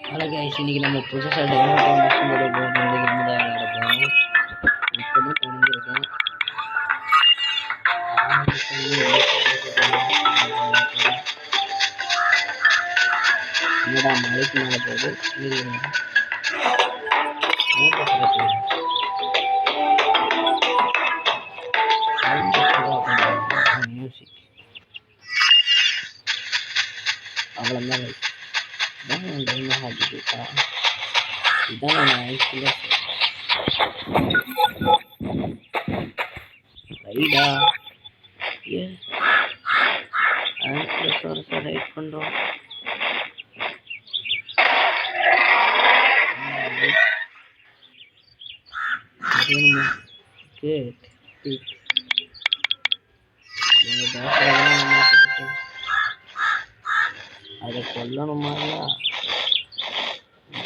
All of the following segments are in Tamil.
ஹலோ கைஸ், இன்னைக்கு நம்ம புதுசாக டெமோ டைம் போட போகிறோம். இந்த கேம் தான் விளையாட போகிறோம். இப்போ தான் தொடங்கியிருக்கேன். என்னடா மலைக்கு மேலே போகுது மியூசிக் அவ்வளோதான். இதான் டைமாக ஆகிட்டுருக்கா. இதான் நான் ஆக்சுவலாக ரைடா ஆக்சுவலாக ரைட் பண்ணுறோம். கேட் பிக் அதை சொல்லணுமா?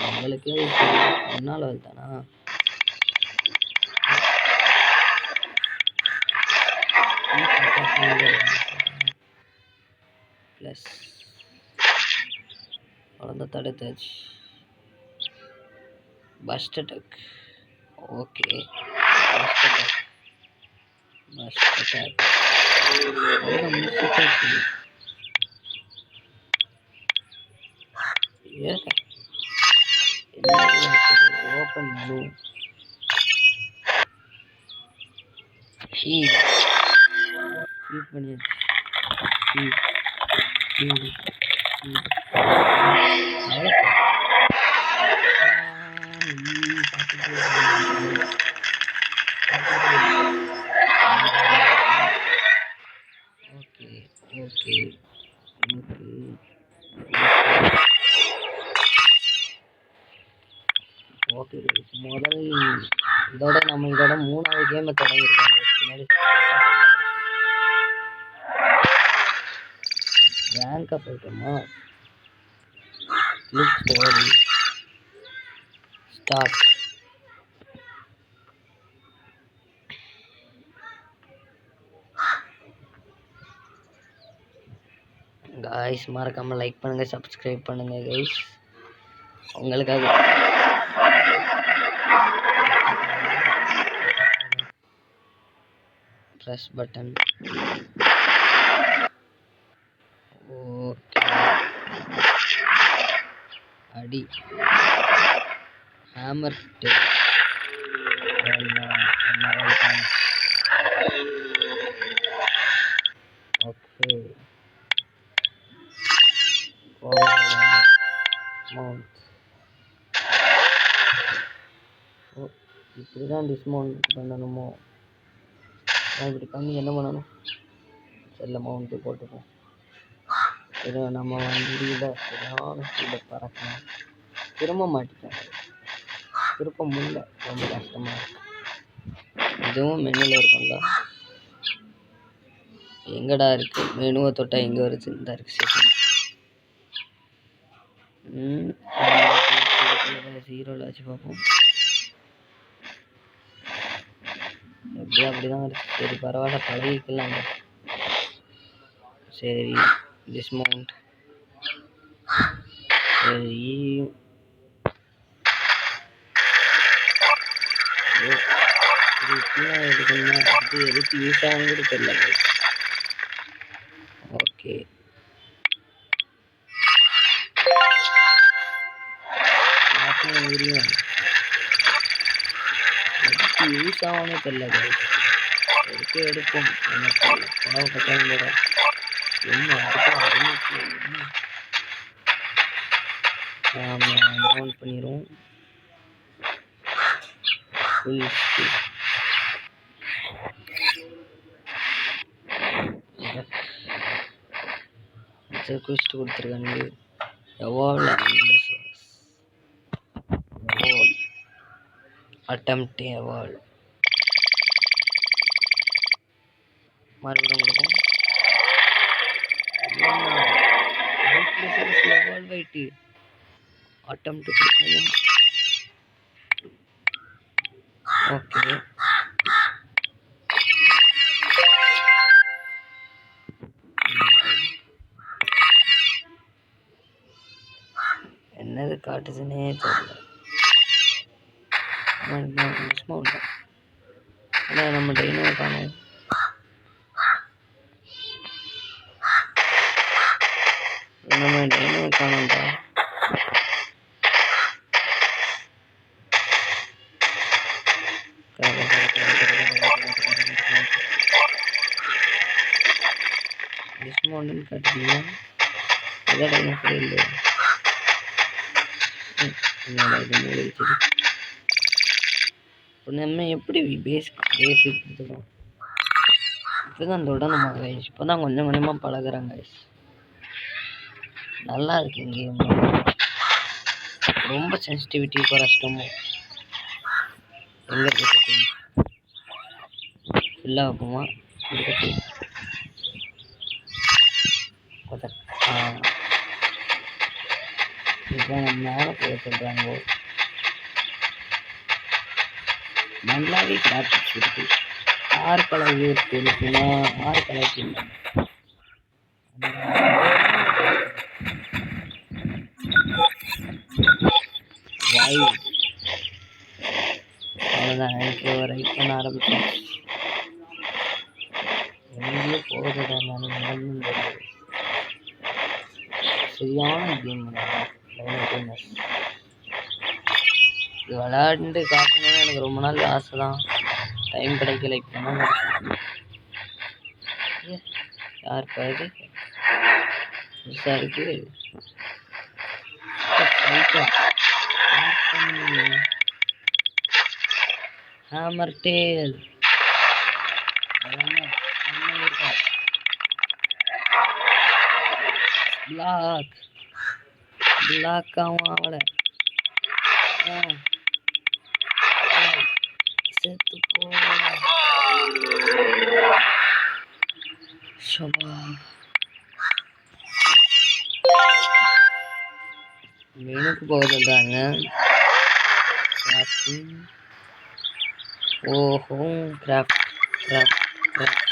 உங்களுக்கே முன்னால் வருதானா? ப்ளஸ் அவ்வளோதான், தடுத்தாச்சு. First attack. Okay, first attack open blue heat பண்ணியாச்சு. ஓகே முதல் இதோட மூணாவது கேமை தொடங்கியிருக்காங்க. பின்னாடி ரேங்க் அப் ஆயிட்டோமா? Click story start. கைஸ், மறக்காம லைக் பண்ணுங்க, சப்ஸ்கிரைப் பண்ணுங்க கைஸ். உங்களுக்காக ப்ரெஸ் பட்டன். ஓகே, அடி ஹேமர் டேல். Okay, mount. இப்படி தான் டிஸ்மவுண்ட் பண்ணணுமோ? இப்படி பண்ணி என்ன பண்ணணும்? செல்ல மவுண்ட்டு போட்டுப்போம். இதை நம்ம வண்டியில் சரியான ஸ்பீடில் பறக்கணும். திரும்ப மாட்டிட்டேன், திருப்ப முடியல, ரொம்ப கஷ்டமாக இருக்கு. இதுவும் மெனுவில் இருக்கும்ல? எங்கடா இருக்கு மெனுவை தொட்டால் எங்கே வருது? இந்த இருக்கு செகண்ட். 0 ஆச்சு, பார்ப்போம். எப்படி அப்படிதான் இருக்கு. சரி, பரவாயில்ல, பழகிக்கலாம். சரி, டிஸ்மவுண்ட். சரி, எதுக்கு யூஸ் ஆகும் கூட தெரியல. ஓகே, யூஸ் ஆகும்னு தெரியல. எடுப்போம். பாவப்பட்டவங்களோட என்ன மவுண்ட் பண்ணிடுவோம். Full speed. குவிஸ்ட் கொடுத்துருக்காங்க. Evolve attempt evolve. மறுபடியும் கொடுப்போம். எவால்வ் ஆயிட்டு அட்டெம்ப்ட் கொடுப்போம். ஓகே, என்னது காட்டுதுன்னே தெரியல. டிஸ்மவுண்ட் ஆனால் நம்ம ட்ரெயினை காணும். நம்ம ட்ரெயினை காணும்டா. டிஸ்மவுண்ட்னு காட்டுறீங்க. எதாவது எனக்கு இல்லை. இப்போ நம்ம எப்படி பேசிக் கொடுத்துக்கணும். இப்போதான் தொடரணுமா கைஸ்? இப்போ தான் கொஞ்சம் கொஞ்சமாக பழகுறாங்க கைஸ். நல்லா இருக்கு கேம். ரொம்ப சென்சிட்டிவிட்டி கஷ்டமோ எங்கே இருக்கு ஃபுல்லாக வைப்போமா? இப்போ மேலே போக சொல்கிறாங்க. நல்லாவே கிராஃபிக்ஸ் இருக்கு. 6 கலர் இருக்குன்னா 6 கலர் இல்லை. அவ்வளோதான். இப்போ ரைட் பண்ண ஆரம்பிச்சேன். எங்கேயோ போகிறதா இருந்தாலும் சரியான கேம். இது விளையாண்டு காட்டணும்னு எனக்கு ரொம்ப நாள் ஆசை தான். டைம் கிடைக்கல. இப்போ யாருக்கா இது புதுசாக இருக்கு. ஹேமர் டேல் பிளாக்காகவும் அவளை செத்து போ. மெனுக்கு போக சொல்கிறாங்க. ஓஹோ craft craft craft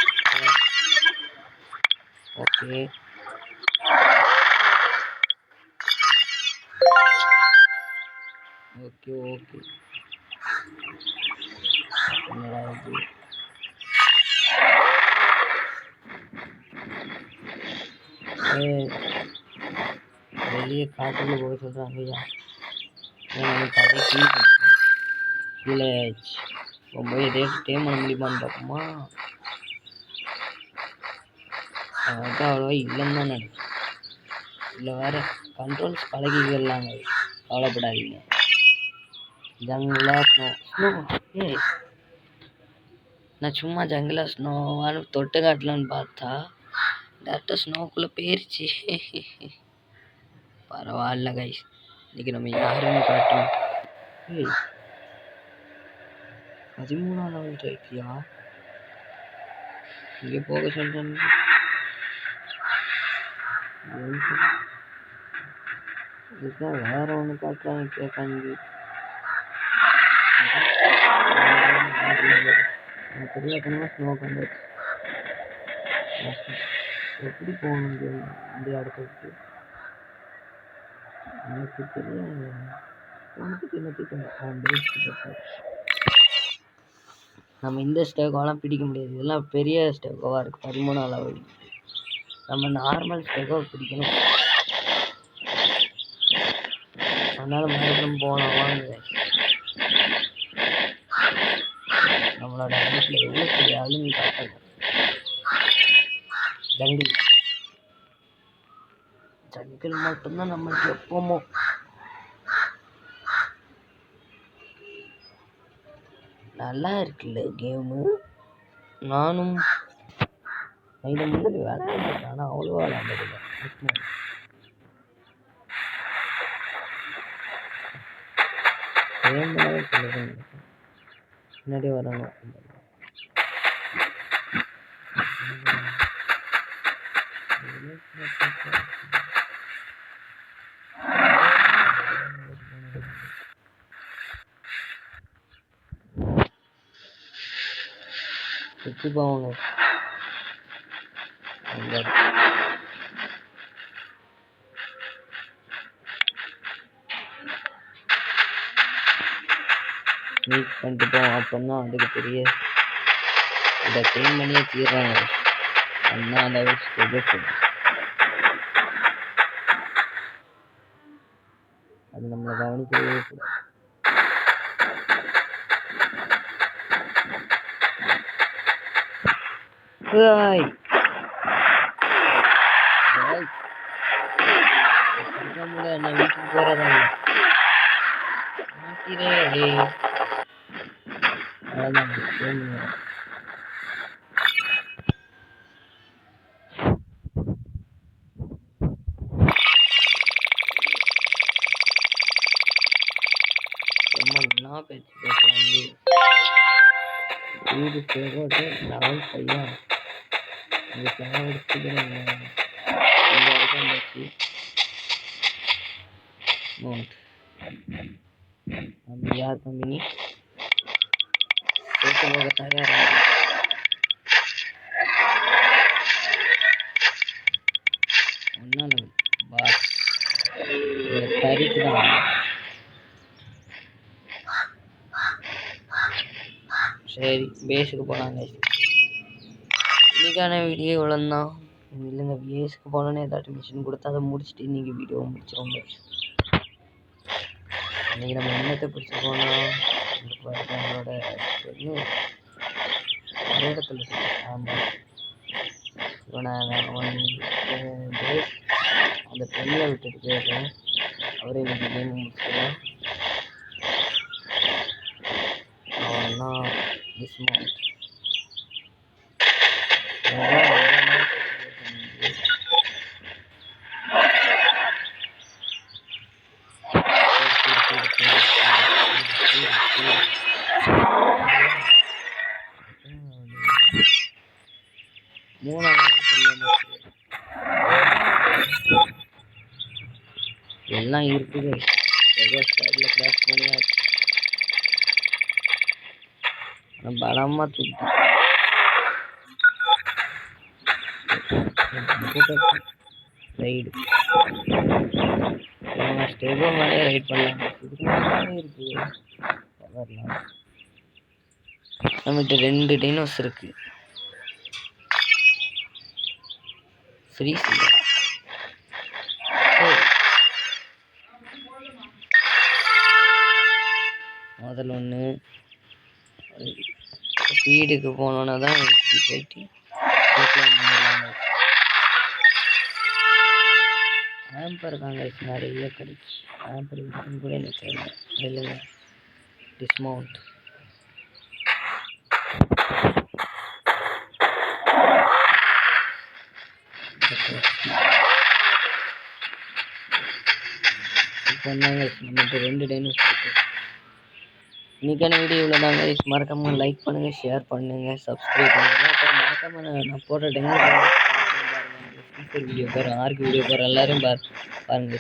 okay. Okay okay. என்னடா இது? வெளியே காட்டுக்குள்ள போக சொல்கிறாங்க. ஐயா எனக்கு அதே கீழே ஆயிடுச்சு. போய் டேம் பண்ண முடியுமான்னு பார்ப்போமா? அவன்கிட்ட அவ்வளோவா இல்லைன்னு தான் நினைக்கிறேன். இல்லை வேறு கண்ட்ரோல்ஸ் பழகிக்கலாங்க. கவலைப்படாதீங்க. ஜங்கிளா ஸ்னோ ஏய் நான் சும்மா ஜங்கிளா ஸ்னோவான்னு தொட்டு காட்டலான்னு பார்த்தா டேரக்டாக ஸ்னோக்குள்ளே போயிருச்சு. பரவாயில்ல கைஸ். இன்னைக்கு நம்ம யாருன்னு காட்டுறோம். 13ஆம் லெவல் ட்ரைக்கியா? இங்கே போக சொல்கிறேன். இதுதான் வேற ஒன்று காட்டுறாங்க. கேட்காங்க தெரியாதனமா ஸ்னோ வந்துடுச்சு. எப்படி போகணும் இந்த இடத்துக்கு எனக்கு தெரியாது. நம்ம இந்த ஸ்டேக்கோலாம் பிடிக்க முடியாது. இதெல்லாம் பெரிய ஸ்டேக்கோவாக இருக்குது. 13ஆம் லெவல். நம்ம நார்மல் ஸ்டேக்கோ பிடிக்கணும். அதனால மறுபடியும் போகலாம் வாங்க. நம்மளோட வீட்டில் எவ்வளோ பெரிய ஆளுன்னு காட்டுங்க. ஜங்கிள் மட்டும்தான் நம்மளுக்கு எப்போமோ. நல்லா இருக்குல்ல கேமு. நானும் இதை முன்னாடி விளையாண்டுருக்கேன். ஆனால் அவ்வளோவா விளையாண்டதில்லை. கேம்னாவே சொல்லுது முன்னாடி வரணும். சுற்றி போவாங்க. மீட் பண்ணிட்டு போவோம். அப்போன்னா அதுக்கு பெரிய இதை க்ளீன் பண்ணியே தீர்றாங்க. அண்ணா லெவல்ஸ் எதிர்ப்பு அது நம்மளை கவனிக்கவே கூடாது. என்ன வீட்டுக்கு போறதா ரொம்ப பேச்சு பேசுறாங்க. வீடு போகிறது லெவல் பையா இதுக்கு நம்ம யார் கம்பெனி போக தயாராக பாஸ் கறிக்கு தான். சரி பேஸுக்கு போனாங்க. இன்னைக்கான வீடியோ இவ்வளோதான். இல்லைங்க பேஸுக்கு போனோன்னே ஏதாச்சும் மிஷின் கொடுத்தா அதை முடிச்சுட்டு இன்றைக்கி வீடியோ முடிச்சிடும். இன்றைக்கி நம்ம என்னத்தை பிடிச்சிருக்கோன்னா நம்மளோட ஒரு இடத்துல பேஸ் அந்த பெண்ணில் விட்டுட்டு போயிடுறேன். அவரே இன்னைக்கு கேம் முடிச்சுக்கலாம். அவன்னா டிஸ்மவுண்ட் எல்லாம் இருக்குது. கிராஸ் பண்ணியாச்சு. பலமா தூக்கி ரைடு ஸ்டேபோ மேலே ரைட் பண்ணலாம். இருக்குது நம்மகிட்ட 2 டைனோஸ் இருக்கு. ஃப்ரீஸ் முதல்ல ஒன்று வீடுக்கு போனோன்னா தான் போயிட்டு ஆம்பர் இருக்காங்க. நிறைய கிடைச்சி ஆம்பர் கூட எனக்கு தெரியல. இல்லைங்க டிஸ்மவுண்ட் இப்போ 2 டைனோஸ் இருக்கு. இன்னைக்கான வீடியோ இவ்வளோ தாங்க. மறக்காம லைக் பண்ணுங்க, ஷேர் பண்ணுங்க, சப்ஸ்கிரைப் பண்ணுங்க. அப்புறம் மறக்காம நான் போடுற வீடியோ பாருங்க. ஆர்க்கு வீடியோ பாருங்க. எல்லாரும் பாருங்க.